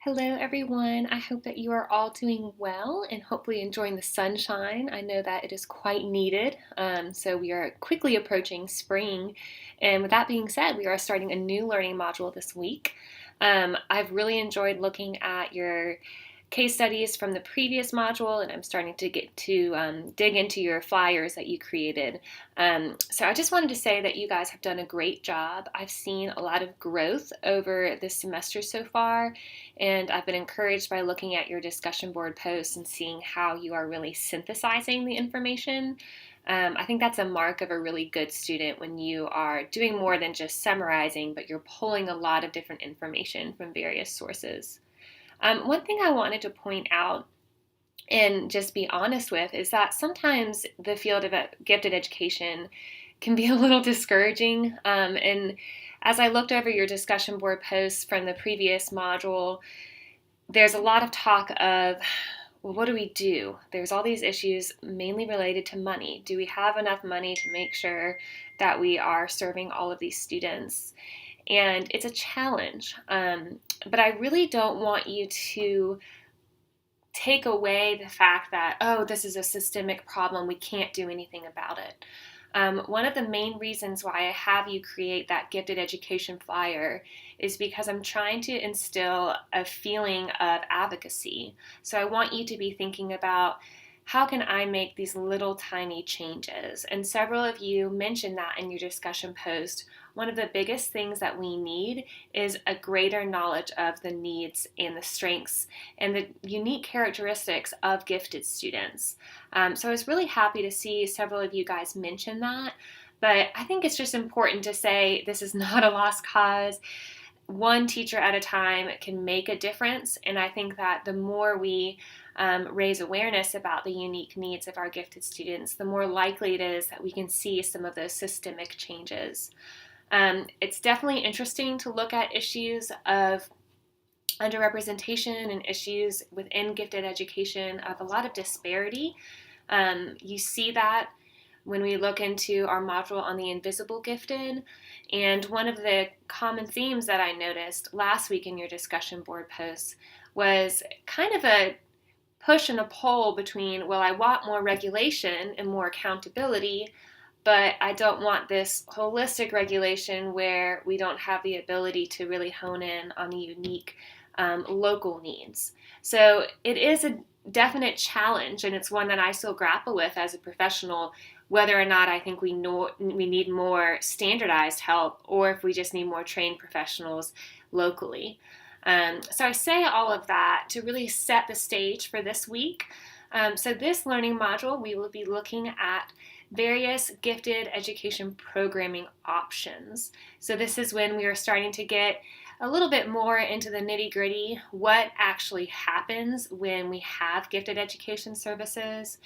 Hello, everyone. I hope that you are all doing well and hopefully enjoying the sunshine. I know that it is quite needed. So, we are quickly approaching spring. And with that being said, we are starting a new learning module this week. I've really enjoyed looking at your case studies from the previous module, and I'm starting to get to dig into your flyers that you created. So I just wanted to say that you guys have done a great job. I've seen a lot of growth over this semester so far, and I've been encouraged by looking at your discussion board posts and seeing how you are really synthesizing the information. I think that's a mark of a really good student when you are doing more than just summarizing, but you're pulling a lot of different information from various sources. One thing I wanted to point out and just be honest with is that sometimes the field of gifted education can be a little discouraging. And as I looked over your discussion board posts from the previous module, there's a lot of talk of, well, what do we do? There's all these issues mainly related to money. Do we have enough money to make sure that we are serving all of these students? And it's a challenge. But I really don't want you to take away the fact that, oh, this is a systemic problem, we can't do anything about it. One of the main reasons why I have you create that gifted education flyer is because I'm trying to instill a feeling of advocacy. So I want you to be thinking about, how can I make these little tiny changes? And several of you mentioned that in your discussion post. One of the biggest things that we need is a greater knowledge of the needs and the strengths and the unique characteristics of gifted students. So I was really happy to see several of you guys mention that. But I think it's just important to say this is not a lost cause. One teacher at a time can make a difference. And I think that the more we raise awareness about the unique needs of our gifted students, the more likely it is that we can see some of those systemic changes. It's definitely interesting to look at issues of underrepresentation and issues within gifted education of a lot of disparity. You see that when we look into our module on the invisible gifted. And one of the common themes that I noticed last week in your discussion board posts was kind of a push and a pull between, well, I want more regulation and more accountability, but I don't want this holistic regulation where we don't have the ability to really hone in on the unique local needs. So it is a definite challenge, and it's one that I still grapple with as a professional, whether or not I think we need more standardized help or if we just need more trained professionals locally. So I say all of that to really set the stage for this week. So this learning module, we will be looking at various gifted education programming options. So this is when we are starting to get a little bit more into the nitty-gritty, what actually happens when we have gifted education services.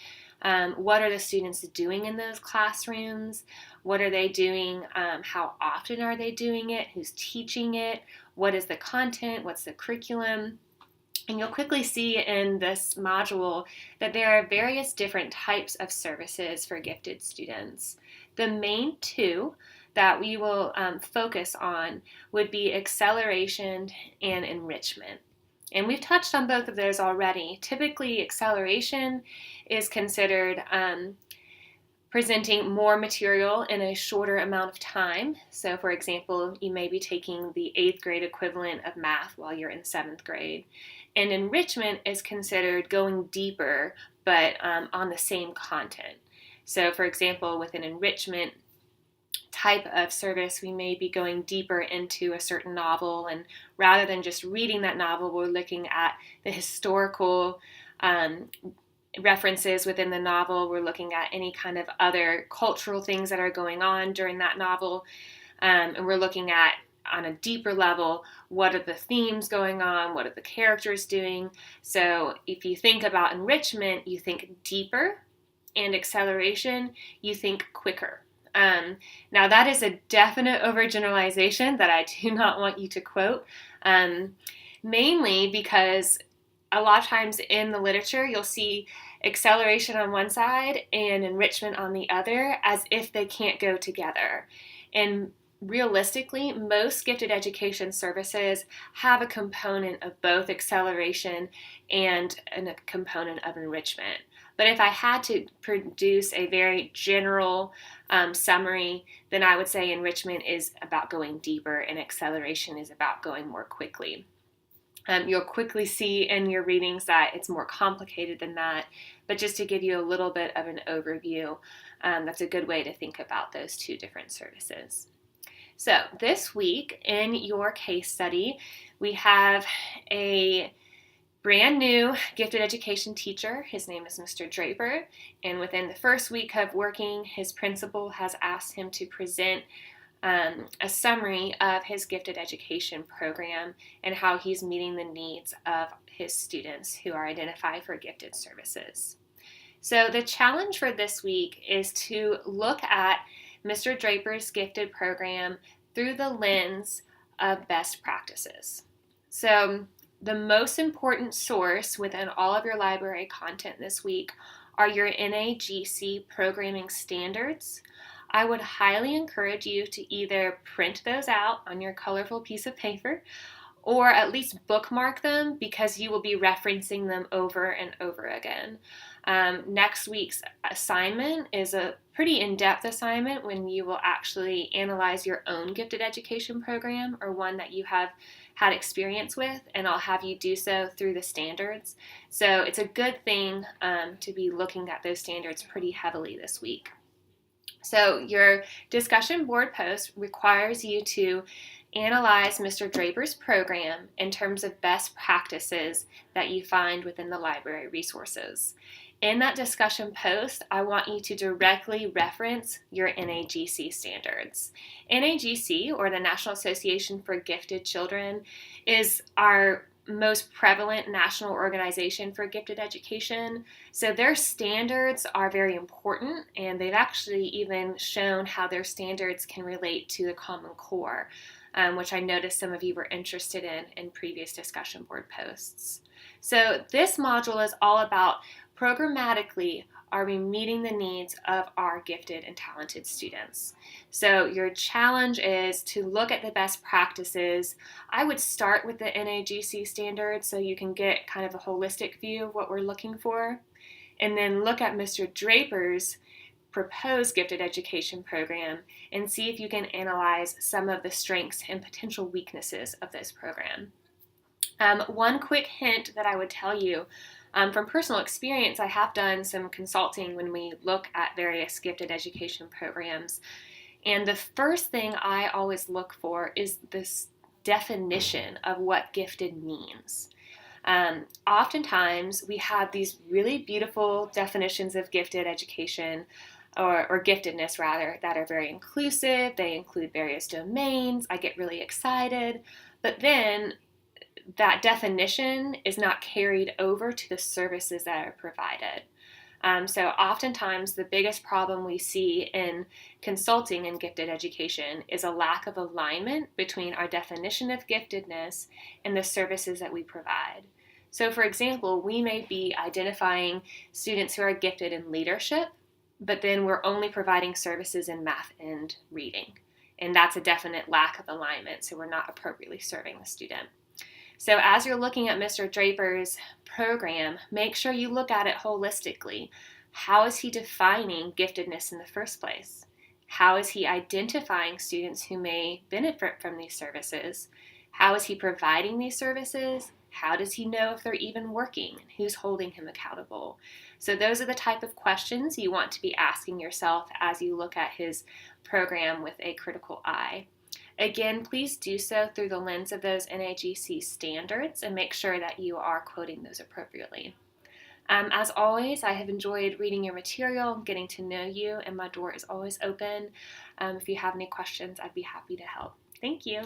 What are the students doing in those classrooms? What are they doing? How often are they doing it? Who's teaching it? What is the content? What's the curriculum? And you'll quickly see in this module that there are various different types of services for gifted students. The main two that we will focus on would be acceleration and enrichment. And we've touched on both of those already. Typically, acceleration is considered presenting more material in a shorter amount of time. So, for example, you may be taking the 8th grade equivalent of math while you're in 7th grade. And enrichment is considered going deeper, but on the same content. So, for example, with an enrichment type of service, we may be going deeper into a certain novel, and rather than just reading that novel, we're looking at the historical references within the novel. We're looking at any kind of other cultural things that are going on during that novel, and we're looking at, on a deeper level, what are the themes going on, what are the characters doing. So if you think about enrichment, you think deeper, and acceleration, you think quicker. Now that is a definite overgeneralization that I do not want you to quote, mainly because a lot of times in the literature you'll see acceleration on one side and enrichment on the other as if they can't go together. And realistically, most gifted education services have a component of both acceleration and a component of enrichment. But if I had to produce a very general summary, then I would say enrichment is about going deeper and acceleration is about going more quickly. You'll quickly see in your readings that it's more complicated than that, but just to give you a little bit of an overview, that's a good way to think about those two different services. So this week in your case study, we have a brand new gifted education teacher. His name is Mr. Draper, and within the first week of working, his principal has asked him to present a summary of his gifted education program and how he's meeting the needs of his students who are identified for gifted services. So the challenge for this week is to look at Mr. Draper's gifted program through the lens of best practices. So the most important source within all of your library content this week are your NAGC programming standards. I would highly encourage you to either print those out on your colorful piece of paper or at least bookmark them because you will be referencing them over and over again. Next week's assignment is a pretty in-depth assignment when you will actually analyze your own gifted education program or one that you have had experience with, and I'll have you do so through the standards. So it's a good thing to be looking at those standards pretty heavily this week. So your discussion board post requires you to analyze Mr. Draper's program in terms of best practices that you find within the library resources. In that discussion post, I want you to directly reference your NAGC standards. NAGC, or the National Association for Gifted Children, is our most prevalent national organization for gifted education. So their standards are very important, and they've actually even shown how their standards can relate to the Common Core, which I noticed some of you were interested in previous discussion board posts. So this module is all about programmatically, are we meeting the needs of our gifted and talented students? So your challenge is to look at the best practices. I would start with the NAGC standards so you can get kind of a holistic view of what we're looking for, and then look at Mr. Draper's proposed gifted education program and see if you can analyze some of the strengths and potential weaknesses of this program. One quick hint that I would tell you, from personal experience, I have done some consulting when we look at various gifted education programs. And the first thing I always look for is this definition of what gifted means. Oftentimes, we have these really beautiful definitions of gifted education, or giftedness rather, that are very inclusive. They include various domains. I get really excited. But then that definition is not carried over to the services that are provided. So oftentimes the biggest problem we see in consulting in gifted education is a lack of alignment between our definition of giftedness and the services that we provide. So for example, we may be identifying students who are gifted in leadership, but then we're only providing services in math and reading. And that's a definite lack of alignment, so we're not appropriately serving the student. So as you're looking at Mr. Draper's program, make sure you look at it holistically. How is he defining giftedness in the first place? How is he identifying students who may benefit from these services? How is he providing these services? How does he know if they're even working? Who's holding him accountable? So those are the type of questions you want to be asking yourself as you look at his program with a critical eye. Again, please do so through the lens of those NAGC standards and make sure that you are quoting those appropriately. As always, I have enjoyed reading your material, getting to know you, and my door is always open. If you have any questions, I'd be happy to help. Thank you.